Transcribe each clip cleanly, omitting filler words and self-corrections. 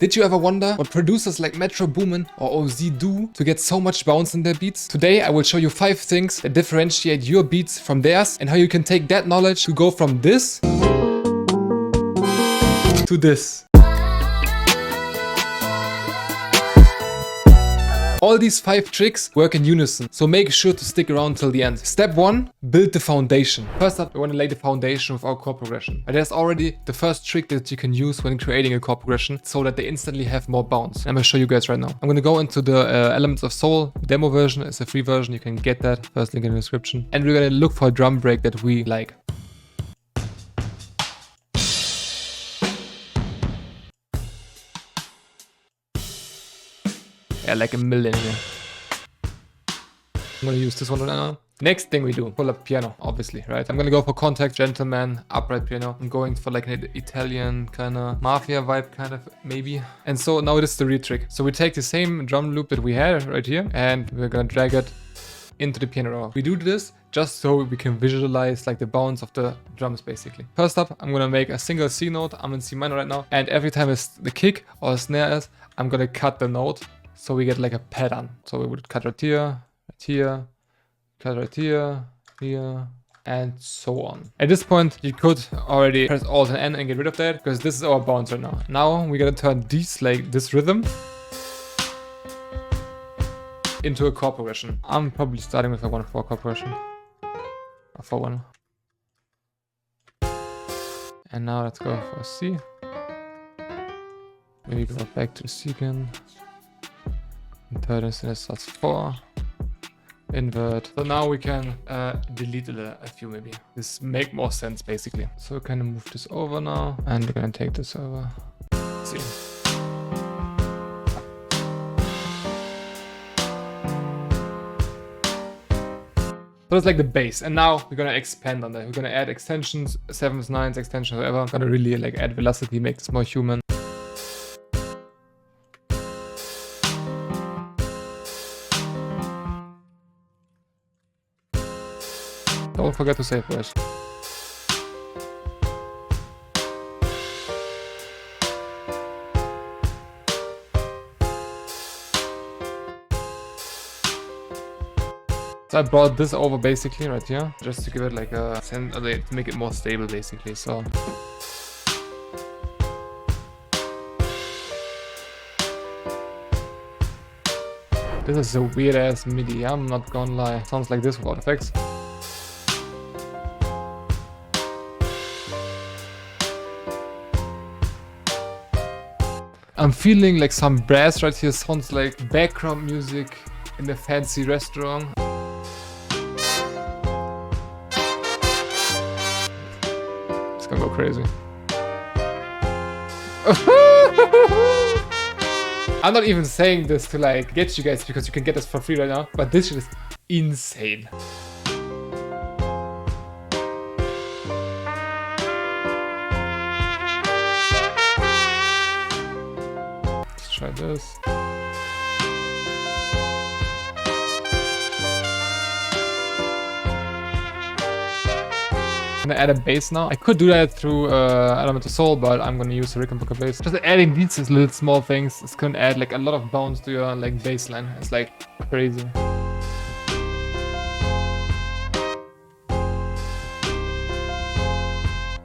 Did you ever wonder what producers like Metro Boomin or OZ do to get so much bounce in their beats? Today I will show you 5 things that differentiate your beats from theirs and how you can take that knowledge to go from this to this. All these 5 tricks work in unison, so make sure to stick around till the end. Step 1, build the foundation. First up, we want to lay the foundation with our chord progression. And there's already the first trick that you can use when creating a chord progression so that they instantly have more bounce. I'm going to show you guys right now. I'm going to go into the Elements of Soul demo version. It's a free version, you can get that. First link in the description. And we're going to look for a drum break that we like. Yeah, like a million here. I'm gonna use this one right now. Next thing we do, pull up piano, obviously, right? I'm gonna go for Contact, Gentleman, upright piano. I'm going for like an Italian kind of mafia vibe, kind of, maybe. And so now this is the real trick. So we take the same drum loop that we had right here, and we're gonna drag it into the piano roll. We do this just so we can visualize like the bounce of the drums basically. First up, I'm gonna make a single C note. I'm in C minor right now. And every time it's the kick or snare is, I'm gonna cut the note. So we get like a pattern. So we would cut right here, cut right here, here, and so on. At this point, you could already press Alt and N and get rid of that, because this is our bounce right now. Now we're gonna turn these, like this rhythm, into a chord progression. I'm probably starting with a 1-4 chord progression. A 4-1. And now let's go for C. Maybe go back to C again. And third instead starts 4. Invert. So now we can delete a few maybe. This make more sense basically. So we can move this over now. And we're gonna take this over. Let's see. So that's like the base, and now we're gonna expand on that. We're gonna add extensions, 7s, 9s, extensions, whatever. Gonna really like add velocity, make this more human. Don't forget to save voice. So I brought this over basically right here, just to give it like a sense, to make it more stable basically, so. This is a weird ass MIDI, I'm not gonna lie. Sounds like this without effects. I'm feeling like some brass right here, sounds like background music in a fancy restaurant. It's gonna go crazy. I'm not even saying this to like get you guys because you can get this for free right now, but this shit is insane. Try this. I'm gonna add a bass now. I could do that through Element of Soul, but I'm gonna use the Rickenbacker bass. Just adding these little small things, it's gonna add like a lot of bounce to your like bass line. It's like crazy.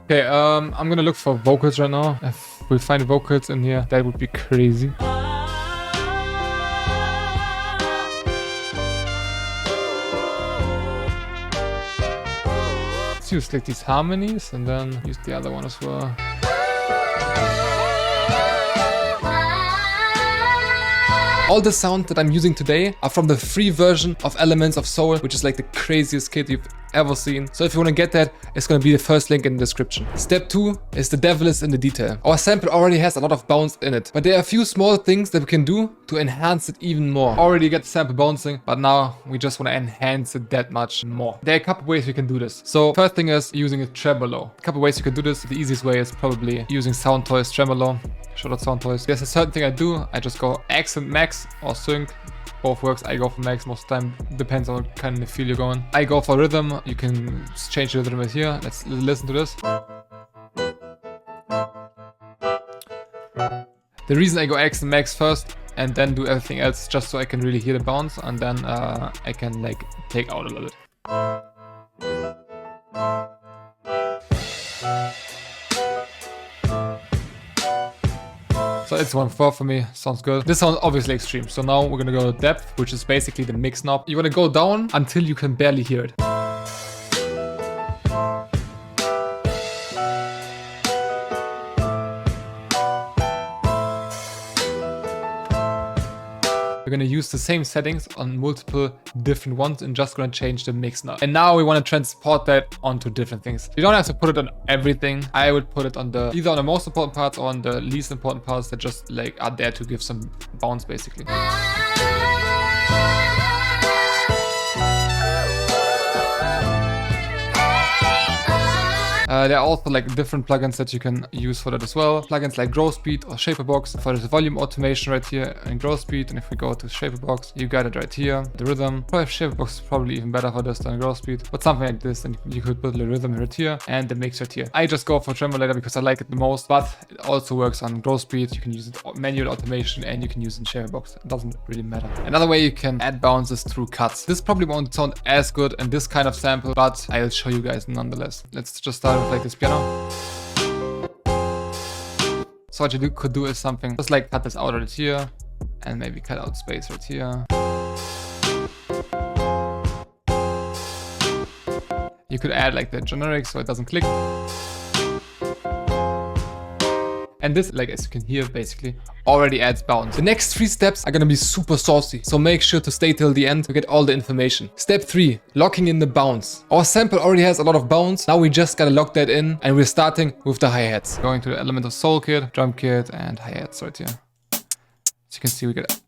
Okay, I'm gonna look for vocals right now. If we find vocals in here, that would be crazy. Let's use like these harmonies and then use the other one as well. All the sounds that I'm using today are from the free version of Elements of Soul, which is like the craziest kit you've ever seen. So if you want to get that, it's going to be the first link in the description. Step 2 is the devil is in the detail. Our sample already has a lot of bounce in it, but there are a few small things that we can do to enhance it even more. Already get the sample bouncing, but now we just want to enhance it that much more. There are a couple ways we can do this. So first thing is using a tremolo. A couple ways you can do this. The easiest way is probably using Soundtoys tremolo. Shout out Soundtoys. There's a certain thing I do. I just go accent max or sync. Both works. I go for max most of the time. Depends on what kind of feel you're going. I go for rhythm. You can change the rhythm right here. Let's listen to this. The reason I go X and max first and then do everything else just so I can really hear the bounce, and then I can like take out a little bit. So it's 1/4 for me, sounds good. This sounds obviously extreme. So now we're gonna go depth, which is basically the mix knob. You wanna go down until you can barely hear it. We're gonna use the same settings on multiple different ones and just gonna change the mix knob. And now we wanna transport that onto different things. You don't have to put it on everything. I would put it on either on the most important parts or on the least important parts that just like are there to give some bounce basically. There are also like different plugins that you can use for that as well. Plugins like Grow Speed or Shaperbox for the volume automation right here in Grow Speed. And if we go to Shaperbox, you got it right here. The rhythm. Probably Shaperbox is probably even better for this than Grow Speed, but something like this. And you could put the rhythm right here and the mix right here. I just go for Tremolator because I like it the most, but it also works on Grow Speed. You can use it manual automation and you can use it in Shaperbox. It doesn't really matter. Another way you can add bounces through cuts. This probably won't sound as good in this kind of sample, but I'll show you guys nonetheless. Let's just start with like this piano. So what you could do is something just like cut this out right here and maybe cut out space right here. You could add like the generic so it doesn't click. And this, like as you can hear, basically already adds bounce. The next 3 steps are gonna be super saucy, so make sure to stay till the end to get all the information. Step 3, locking in the bounce. Our sample already has a lot of bounce. Now we just gotta lock that in, and we're starting with the hi-hats. Going to the element of soul kit, drum kit, and hi-hats right here. As you can see, we get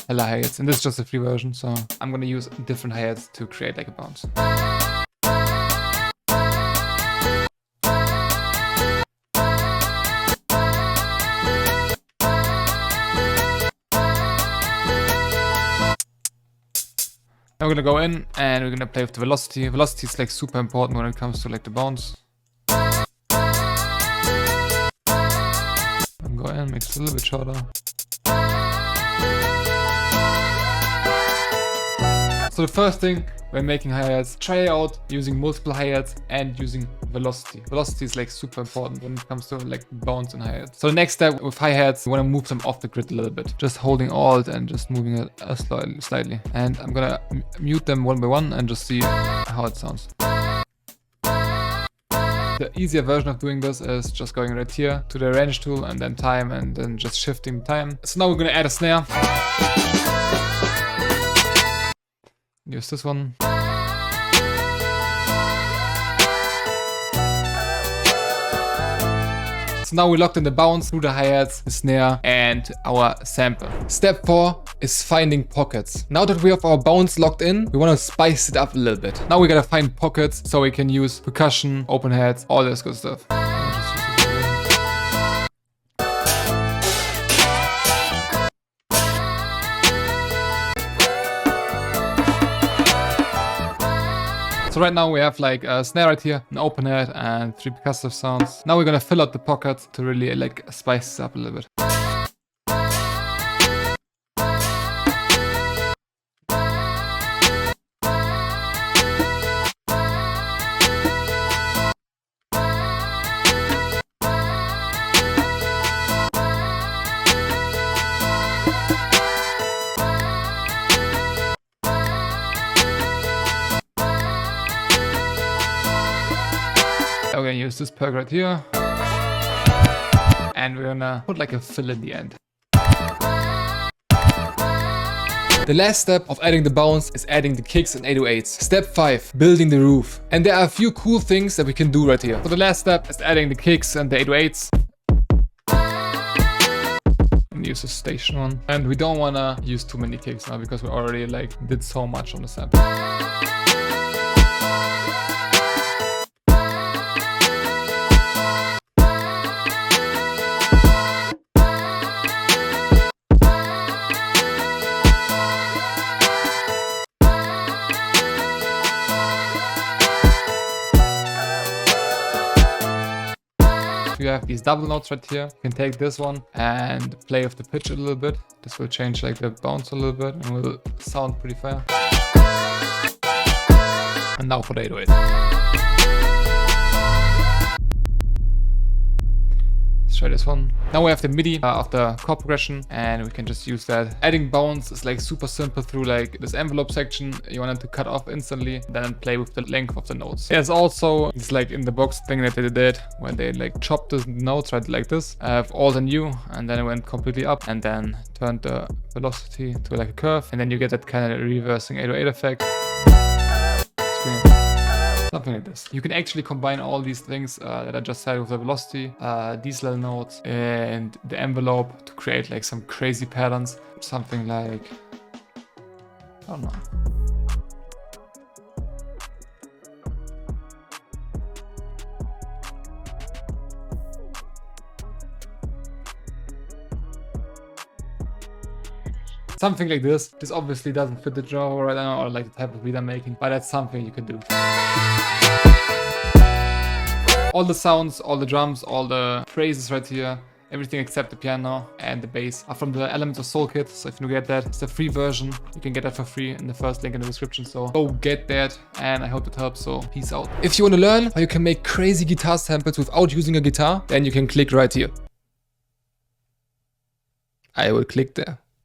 hella hi-hats, and this is just a free version, so I'm gonna use different hi-hats to create like a bounce. Now we're gonna go in and we're gonna play with the velocity. Velocity is like super important when it comes to like the bounce. And go in, make it a little bit shorter. So the first thing when making hi-hats, try out using multiple hi-hats and using velocity. Velocity is like super important when it comes to like bounce and hi-hats. So the next step with hi-hats, we want to move them off the grid a little bit. Just holding Alt and just moving it slightly. And I'm gonna mute them one by one and just see how it sounds. The easier version of doing this is just going right here to the arrange tool and then time and then just shifting time. So now we're gonna add a snare. Use this one. So now we locked in the bounce through the hi-hats, the snare, and our sample. Step 4 is finding pockets. Now that we have our bounce locked in, we want to spice it up a little bit. Now we gotta find pockets so we can use percussion, open hats, all this good stuff. So right now we have like a snare right here, an open hat, and 3 percussive sounds. Now we're gonna fill out the pockets to really like spice it up a little bit. We're gonna use this perk right here. And we're gonna put like a fill in the end. The last step of adding the bounce is adding the kicks and 808s. Step 5, building the roof. And there are a few cool things that we can do right here. So the last step is adding the kicks and the 808s. And use the station one. And we don't wanna use too many kicks now because we already like did so much on the sample. have these double notes right here. You can take this one and play with the pitch a little bit. This will change like the bounce a little bit and will sound pretty fire. And now for the 808. Let's try this one. Now we have the MIDI of the chord progression and we can just use that. Adding bounce is like super simple through like this envelope section. You want it to cut off instantly, then play with the length of the notes. There's also this like in the box thing that they did when they like chopped the notes right like this. All the new, and then it went completely up and then turned the velocity to like a curve, and then you get that kind of reversing 808 effect. Something like this. You can actually combine all these things that I just said with the velocity, these little notes, and the envelope to create like some crazy patterns. Something like, I don't know. Something like this. This obviously doesn't fit the genre right now or like the type of beat I'm making, but that's something you can do. All the sounds, all the drums, all the phrases right here, everything except the piano and the bass are from the Elements of Soul kit. So if you get that, it's the free version. You can get that for free in the first link in the description. So go get that, and I hope it helps. So peace out. If you want to learn how you can make crazy guitar samples without using a guitar, then you can click right here. I will click there.